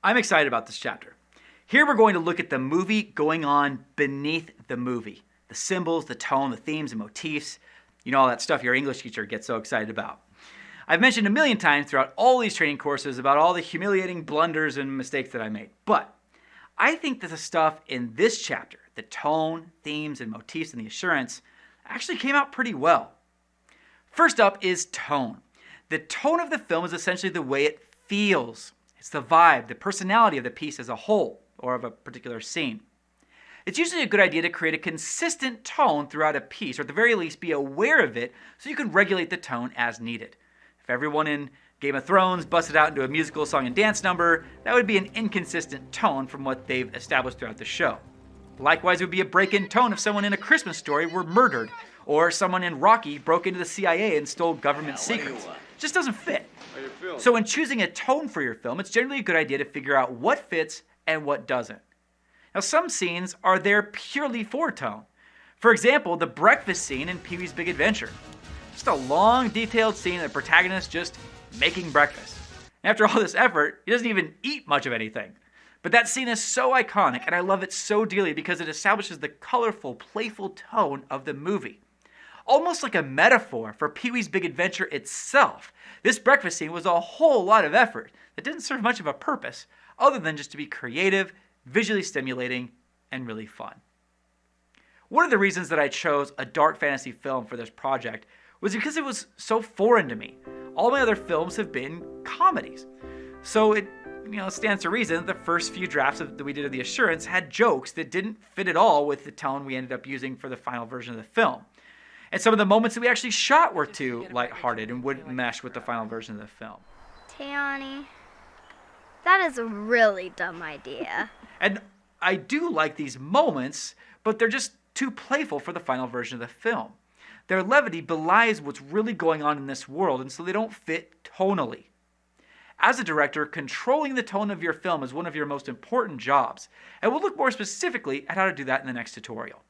I'm excited about this chapter. Here we're going to look at the movie going on beneath the movie. The symbols, the tone, the themes, and motifs. You know, all that stuff your English teacher gets so excited about. I've mentioned a million times throughout all these training courses about all the humiliating blunders and mistakes that I made. But I think that the stuff in this chapter, the tone, themes, and motifs, and the assurance, actually came out pretty well. First up is tone. The tone of the film is essentially the way it feels. It's the vibe, the personality of the piece as a whole, or of a particular scene. It's usually a good idea to create a consistent tone throughout a piece, or at the very least be aware of it so you can regulate the tone as needed. If everyone in Game of Thrones busted out into a musical song and dance number, that would be an inconsistent tone from what they've established throughout the show. Likewise, it would be a break in tone if someone in A Christmas Story were murdered, or someone in Rocky broke into the CIA and stole government secrets. It just doesn't fit. So when choosing a tone for your film, it's generally a good idea to figure out what fits and what doesn't. Now, some scenes are there purely for tone. For example, the breakfast scene in Pee-wee's Big Adventure. Just a long, detailed scene of the protagonist just making breakfast. And after all this effort, he doesn't even eat much of anything. But that scene is so iconic, and I love it so dearly because it establishes the colorful, playful tone of the movie. Almost like a metaphor for Pee-wee's Big Adventure itself, this breakfast scene was a whole lot of effort that didn't serve much of a purpose other than just to be creative, visually stimulating, and really fun. One of the reasons that I chose a dark fantasy film for this project was because it was so foreign to me. All my other films have been comedies. So it stands to reason that the first few drafts that we did of The Assurance had jokes that didn't fit at all with the tone we ended up using for the final version of the film. And some of the moments that we actually shot were too lighthearted and wouldn't mesh with the final version of the film. Tiani, that is a really dumb idea. And I do like these moments, but they're just too playful for the final version of the film. Their levity belies what's really going on in this world, and so they don't fit tonally. As a director, controlling the tone of your film is one of your most important jobs, and we'll look more specifically at how to do that in the next tutorial.